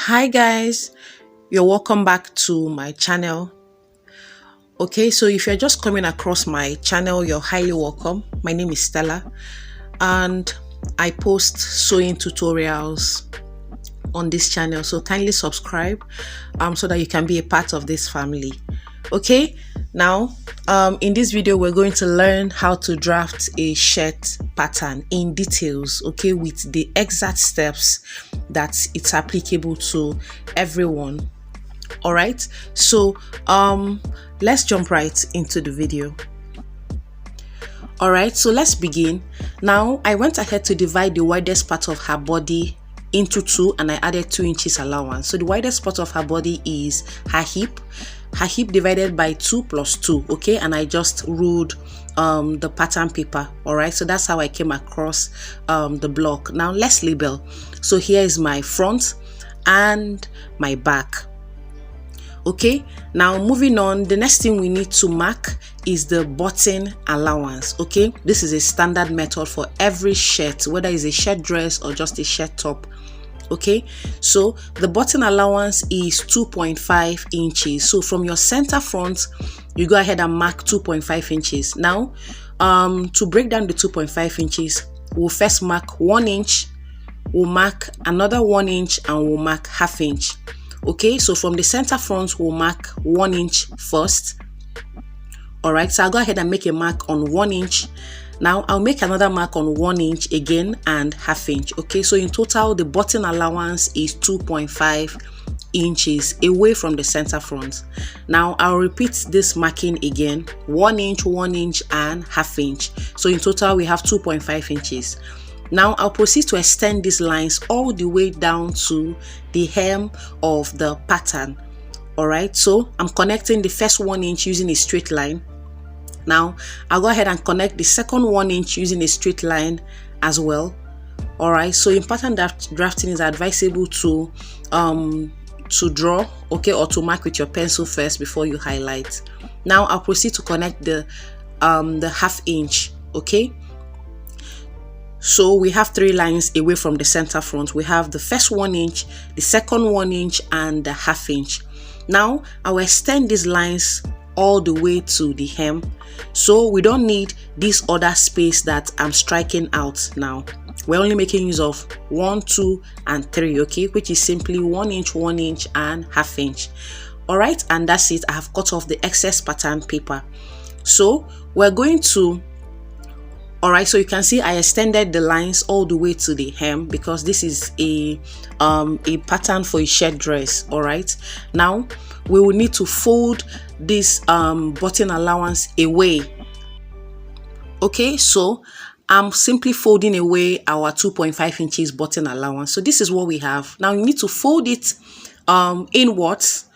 Hi guys, you're welcome back to my channel. Okay, so if you're just coming across my channel, you're highly welcome. My name is Stella and I post sewing tutorials on this channel, so kindly subscribe so that you can be a part of this family. Okay, now in this video we're going to learn how to draft a shirt pattern in details, okay, with the exact steps that it's applicable to everyone. All right, so let's jump right into the video. All right, so let's begin. Now I went ahead to divide the widest part of her body into two, and I added 2 inches allowance. So the widest part of her body is her hip divided by 2 plus 2, okay, and I just ruled the pattern paper. All right, so that's how I came across the block. Now let's label. So here is my front and my back. Okay, now moving on, the next thing we need to mark is the button allowance. Okay, this is a standard method for every shirt, whether it's a shirt dress or just a shirt top. Okay, so the button allowance is 2.5 inches. So from your center front, you go ahead and mark 2.5 inches. Now to break down the 2.5 inches, we'll first mark 1 inch, we'll mark another 1 inch, and we'll mark ½ inch. Okay, so from the center front, we'll mark 1 inch first. All right, so I'll go ahead and make a mark on 1 inch. Now I'll make another mark on 1 inch again and ½ inch. Okay, so in total the button allowance is 2.5 inches away from the center front. Now I'll repeat this marking again: 1 inch, 1 inch, and ½ inch. So in total we have 2.5 inches. Now I'll proceed to extend these lines all the way down to the hem of the pattern. All right, so I'm connecting the first 1 inch using a straight line. Now I'll go ahead and connect the second 1 inch using a straight line as well. All right, so in pattern drafting is advisable to draw, okay, or to mark with your pencil first before you highlight. Now I'll proceed to connect the ½ inch. Okay, so we have 3 lines away from the center front. We have the first 1 inch, the second 1 inch, and the ½ inch. Now I will extend these lines all the way to the hem, so we don't need this other space that I'm striking out. Now we're only making use of 1, 2, and 3, okay, which is simply 1 inch, 1 inch, and ½ inch. All right, and that's it. I have cut off the excess pattern paper. So we're going to, all right, so you can see I extended the lines all the way to the hem because this is a pattern for a shirt dress. All right, now we will need to fold this button allowance away. Okay, so I'm simply folding away our 2.5 inches button allowance. So this is what we have. Now you need to fold it inwards,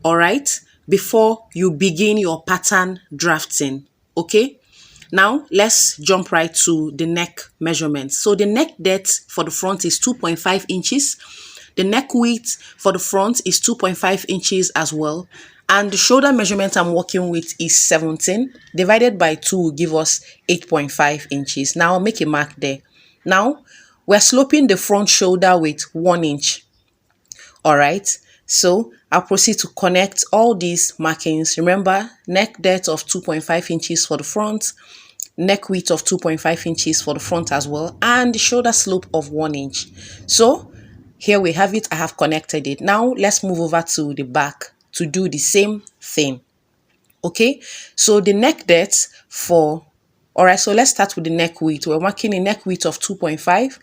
all right, before you begin your pattern drafting. Okay, now let's jump right to the neck measurements. So the neck depth for the front is 2.5 inches. The neck width for the front is 2.5 inches as well. And the shoulder measurement I'm working with is 17 divided by 2 will give us 8.5 inches. Now I'll make a mark there. Now we're sloping the front shoulder with 1 inch. All right, so I'll proceed to connect all these markings. Remember, neck depth of 2.5 inches for the front, neck width of 2.5 inches for the front as well, and the shoulder slope of 1 inch. So here we have it. I have connected it. Now let's move over to the back to do the same thing. Okay, so the neck depth for, all right, so let's start with the neck width. We're marking a neck width of 2.5,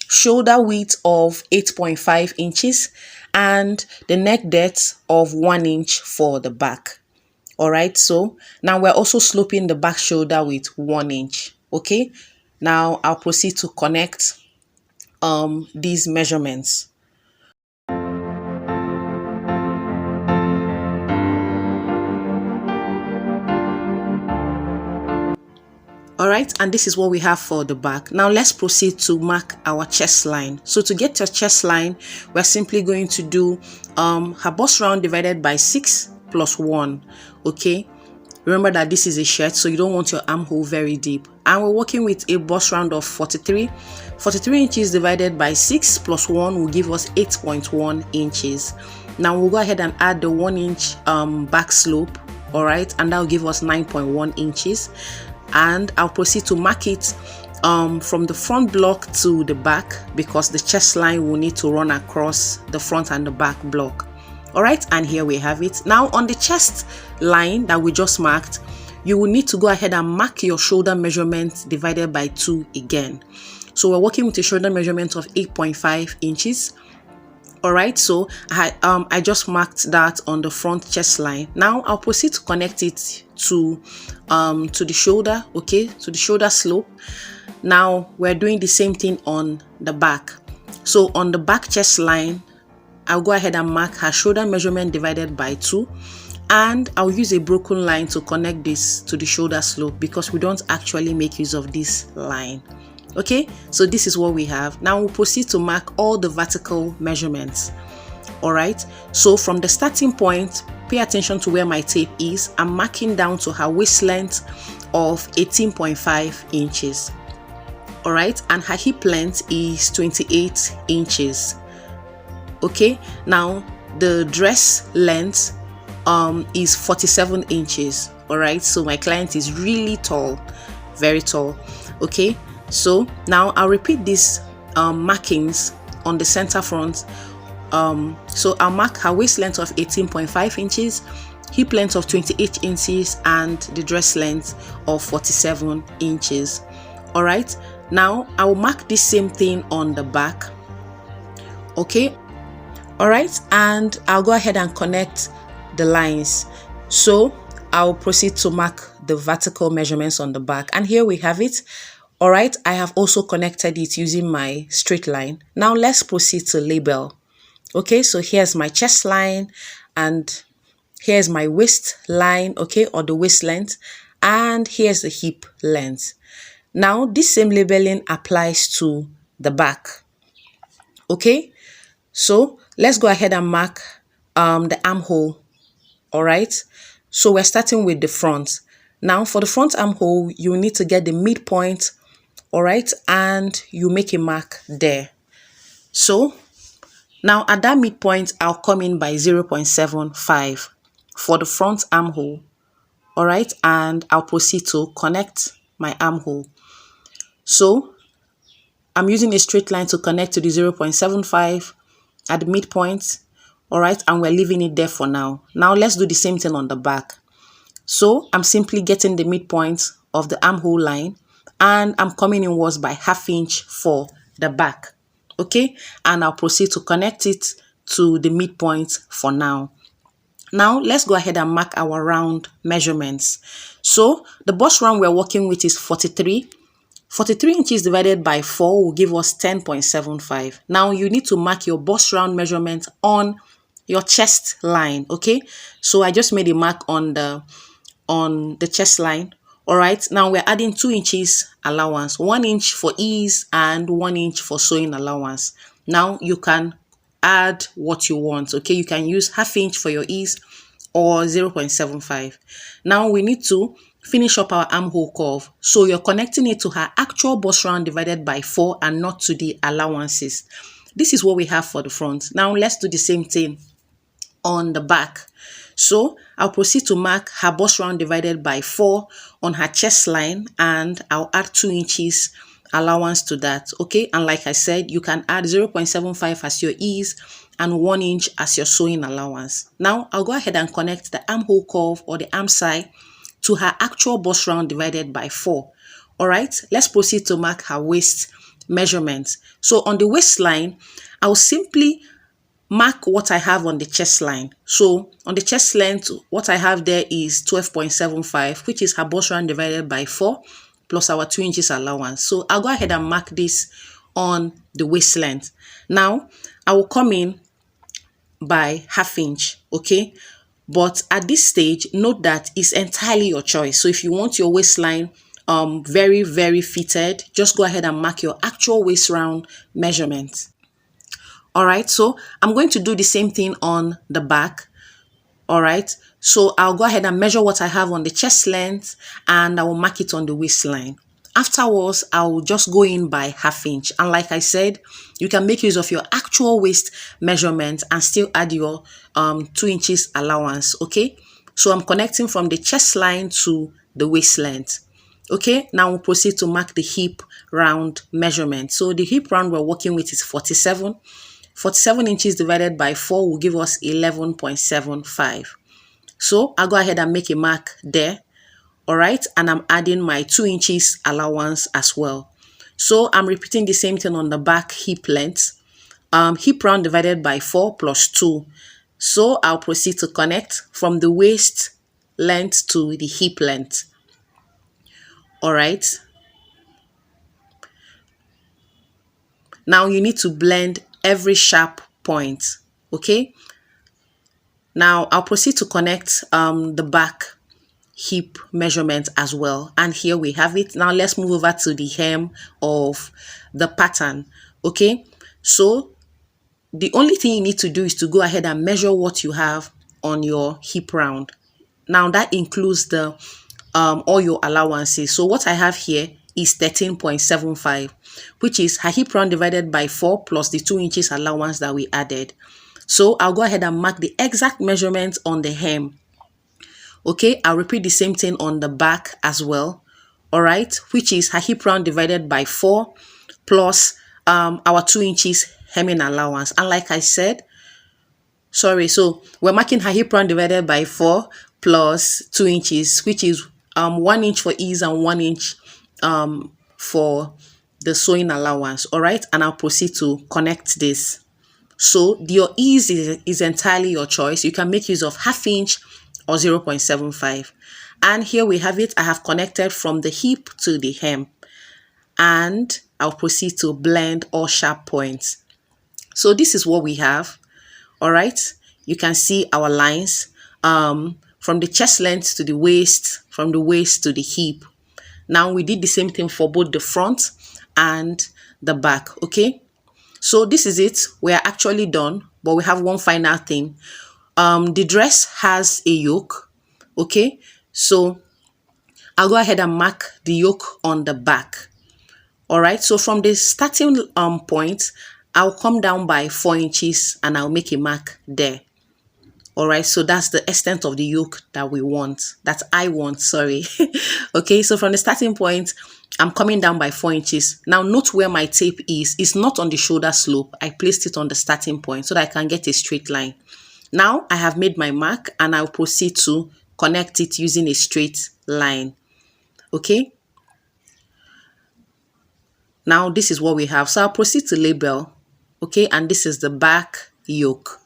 shoulder width of 8.5 inches, and the neck depth of 1 inch for the back. All right, so now we're also sloping the back shoulder with 1 inch. Okay, now I'll proceed to connect these measurements. All right, and this is what we have for the back. Now let's proceed to mark our chest line. So to get your chest line, we're simply going to do her bust round divided by 6 plus 1. Okay, Remember that this is a shirt, so you don't want your armhole very deep. And we're working with a bust round of 43. 43 inches divided by 6 plus 1 will give us 8.1 inches. Now we'll go ahead and add the 1 inch back slope, all right, and that will give us 9.1 inches. And I'll proceed to mark it from the front block to the back, because the chest line will need to run across the front and the back block. All right, and here we have it. Now on the chest line that we just marked, you will need to go ahead and mark your shoulder measurement divided by 2 again. So we're working with a shoulder measurement of 8.5 inches. All right, so I just marked that on the front chest line. Now I'll proceed to connect it to the shoulder, okay, to the shoulder slope. Now we're doing the same thing on the back. So on the back chest line, I'll go ahead and mark her shoulder measurement divided by 2, and I'll use a broken line to connect this to the shoulder slope, because we don't actually make use of this line. Okay, so this is what we have. Now we'll proceed to mark all the vertical measurements. All right, so from the starting point, pay attention to where my tape is. I'm marking down to her waist length of 18.5 inches. All right, and her hip length is 28 inches. Okay, now the dress length is 47 inches. All right, so my client is really tall, very tall. Okay, so now I'll repeat these markings on the center front. So I'll mark her waist length of 18.5 inches, hip length of 28 inches, and the dress length of 47 inches. All right, now I will mark the same thing on the back. Okay, all right, and I'll go ahead and connect the lines. So I'll proceed to mark the vertical measurements on the back, and here we have it. All right, I have also connected it using my straight line. Now let's proceed to label. Okay, so here's my chest line, and here's my waist line, okay, or the waist length, and here's the hip length. Now this same labeling applies to the back. Okay, so let's go ahead and mark the armhole. All right, so we're starting with the front. Now for the front armhole, you need to get the midpoint, all right, and you make a mark there. So now at that midpoint, I'll come in by 0.75 for the front armhole, all right, and I'll proceed to connect my armhole. So I'm using a straight line to connect to the 0.75 at the midpoint, all right, and we're leaving it there for now. Now let's do the same thing on the back. So I'm simply getting the midpoint of the armhole line, and I'm coming inwards by ½ inch for the back, okay, and I'll proceed to connect it to the midpoint for now. Now let's go ahead and mark our round measurements. So the bust round we're working with is 43. 43 inches divided by 4 will give us 10.75. Now you need to mark your bust round measurement on your chest line, okay? So I just made a mark on the chest line. All right, now we're adding 2 inches allowance, 1 inch for ease and 1 inch for sewing allowance. Now you can add what you want, okay? You can use ½ inch for your ease or 0.75. Now we need to finish up our armhole curve. So you're connecting it to her actual bust round divided by 4 and not to the allowances. This is what we have for the front. Now let's do the same thing on the back. So I'll proceed to mark her bust round divided by 4 on her chest line, and I'll add 2 inches allowance to that, okay? And like I said, you can add 0.75 as your ease and 1 inch as your sewing allowance. Now I'll go ahead and connect the armhole curve or the arm side to her actual bust round divided by 4. All right, let's proceed to mark her waist measurement. So on the waistline, I'll simply mark what I have on the chest line. So on the chest length, what I have there is 12.75, which is her bust round divided by 4 plus our 2 inches allowance. So I'll go ahead and mark this on the waist length. Now I will come in by ½ inch, okay? But at this stage, note that it's entirely your choice. So if you want your waistline very, very fitted, just go ahead and mark your actual waist round measurement. All right, so I'm going to do the same thing on the back. All right, so I'll go ahead and measure what I have on the chest length and I will mark it on the waistline. Afterwards, I'll just go in by ½ inch. And like I said, you can make use of your actual waist measurement and still add your 2 inches allowance. Okay, so I'm connecting from the chest line to the waist length. Okay, now we'll proceed to mark the hip round measurement. So the hip round we're working with is 47. 47 inches divided by 4 will give us 11.75. So I'll go ahead and make a mark there. All right, and I'm adding my 2 inches allowance as well. So I'm repeating the same thing on the back hip length. Hip round divided by 4 plus 2. So I'll proceed to connect from the waist length to the hip length. All right. Now you need to blend every sharp point. Okay. Now I'll proceed to connect the back hip measurement as well, and here we have it. Now let's move over to the hem of the pattern. Okay, so the only thing you need to do is to go ahead and measure what you have on your hip round. Now that includes the all your allowances. So what I have here is 13.75, which is her hip round divided by 4 plus the 2 inches allowance that we added. So I'll go ahead and mark the exact measurement on the hem. Okay, I'll repeat the same thing on the back as well. All right, which is her hip round divided by 4 plus our 2 inches hemming allowance. And like I said, so we're marking her hip round divided by 4 plus 2 inches, which is 1 inch for ease and 1 inch for the sewing allowance. All right, and I'll proceed to connect this. So your ease is entirely your choice. You can make use of ½ inch or 0.75. And here we have it. I have connected from the hip to the hem, and I'll proceed to blend all sharp points. So this is what we have. All right, you can see our lines from the chest length to the waist, from the waist to the hip. Now we did the same thing for both the front and the back. Okay, so this is it. We are actually done, but we have one final thing. The dress has a yoke. Okay, so I'll go ahead and mark the yoke on the back. All right, so from the starting point, I'll come down by 4 inches and I'll make a mark there. All right, so that's the extent of the yoke that we want, that I want, sorry. Okay, so from the starting point, I'm coming down by 4 inches. Now note where my tape is. It's not on the shoulder slope. I placed it on the starting point so that I can get a straight line. Now I have made my mark and I'll proceed to connect it using a straight line. Okay. Now this is what we have. So I'll proceed to label. Okay, and this is the back yoke.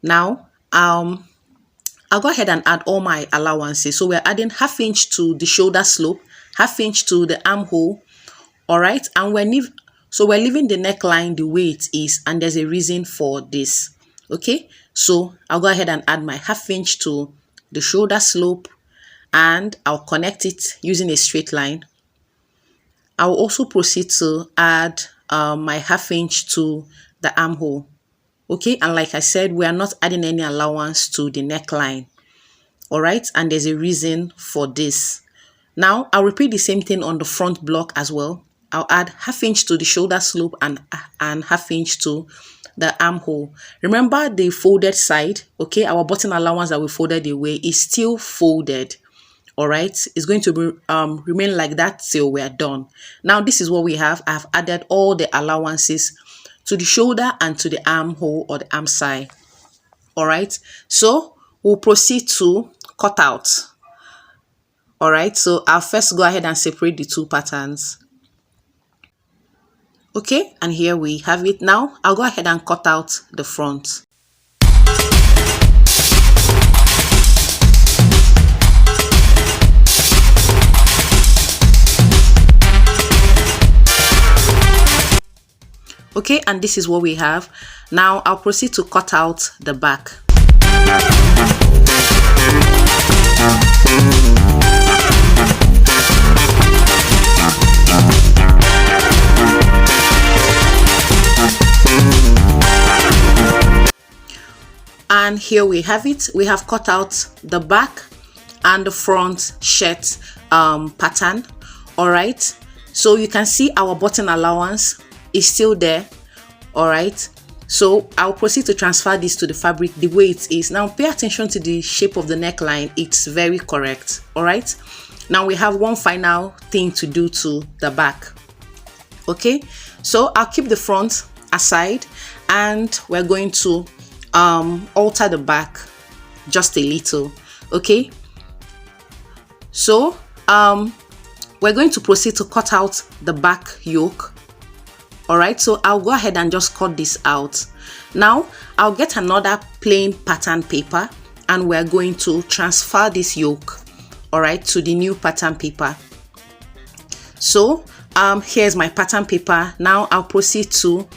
Now I'll go ahead and add all my allowances. So we're adding ½ inch to the shoulder slope, ½ inch to the armhole. All right, and we're leaving the neckline the way it is, and there's a reason for this. Okay, so I'll go ahead and add my ½ inch to the shoulder slope, and I'll connect it using a straight line. I'll also proceed to add my ½ inch to the armhole. Okay, and like I said, we are not adding any allowance to the neckline. All right, and there's a reason for this. Now I'll repeat the same thing on the front block as well. I'll add ½ inch to the shoulder slope and ½ inch to the armhole. Remember the folded side. Okay, our button allowance that we folded away is still folded. All right, it's going to be, remain like that till we're done. Now this is what we have. I've added all the allowances to the shoulder and to the armhole or the arm side. All right, so we'll proceed to cut out. All right, so I'll first go ahead and separate the two patterns. Okay, and here we have it. Now I'll go ahead and cut out the front. Okay, and this is what we have. Now I'll proceed to cut out the back. and here we have it. We have cut out the back and the front shirt pattern. All right, so you can see our button allowance is still there. All right, so I'll proceed to transfer this to the fabric the way it is. Now pay attention to the shape of the neckline. It's very correct. All right, now we have one final thing to do to the back. Okay, so I'll keep the front aside and we're going to alter the back just a little. Okay, so we're going to proceed to cut out the back yoke. All right, so I'll go ahead and just cut this out. Now I'll get another plain pattern paper and we're going to transfer this yoke, all right, to the new pattern paper. So here's my pattern paper. Now I'll proceed to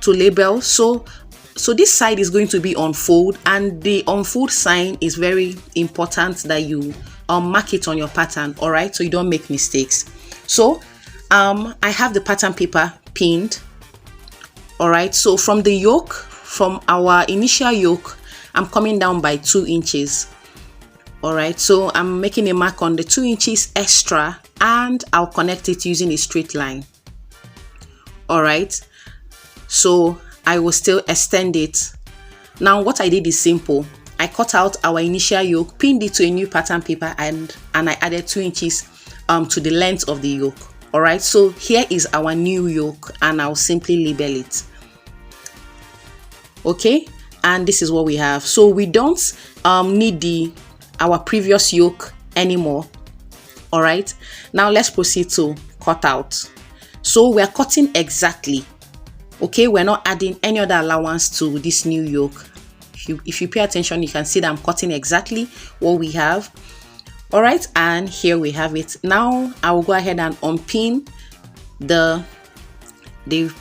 label. So this side is going to be unfold, and the unfold sign is very important that you mark it on your pattern, all right, so you don't make mistakes. So I have the pattern paper pinned. All right, so from the yoke, from our initial yoke, I'm coming down by 2 inches. All right, so I'm making a mark on the 2 inches extra and I'll connect it using a straight line. All right, so I will still extend it. Now what I did is simple. I cut out our initial yoke, pinned it to a new pattern paper, and I added 2 inches to the length of the yoke. All right, so here is our new yoke and I'll simply label it. Okay, and this is what we have. So we don't need our previous yoke anymore. All right, now let's proceed to cut out. So we're cutting exactly. Okay, we're not adding any other allowance to this new yoke. If you pay attention, you can see that I'm cutting exactly what we have. All right, and here we have it. Now I will go ahead and unpin the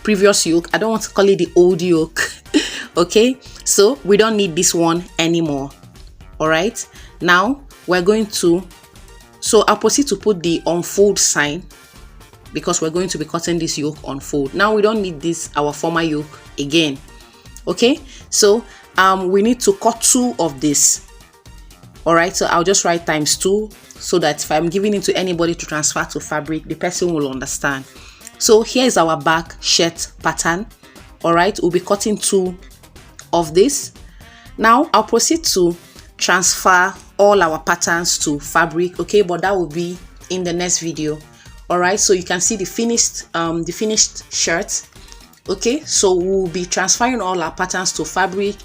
previous yoke. I don't want to call it the old yoke. Okay, so we don't need this one anymore. All right, now we're going to, so I'll proceed to put the unfold sign because we're going to be cutting this yoke unfold. Now we don't need this, our former yoke again. Okay, so we need to cut 2 of this. All right, so I'll just write ×2 so that if I'm giving it to anybody to transfer to fabric, the person will understand. So here is our back shirt pattern. All right, we'll be cutting 2 of this. Now I'll proceed to transfer all our patterns to fabric. Okay, but that will be in the next video. All right, so you can see the finished shirt. Okay, so we'll be transferring all our patterns to fabric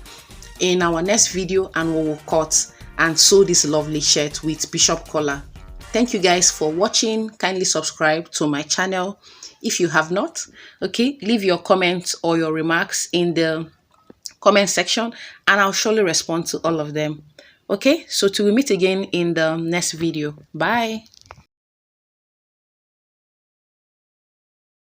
in our next video, and we will cut and sew this lovely shirt with bishop collar. Thank you guys for watching. Kindly subscribe to my channel if you have not. Okay, leave your comments or your remarks in the comment section and I'll surely respond to all of them. Okay, so till we meet again in the next video. Bye.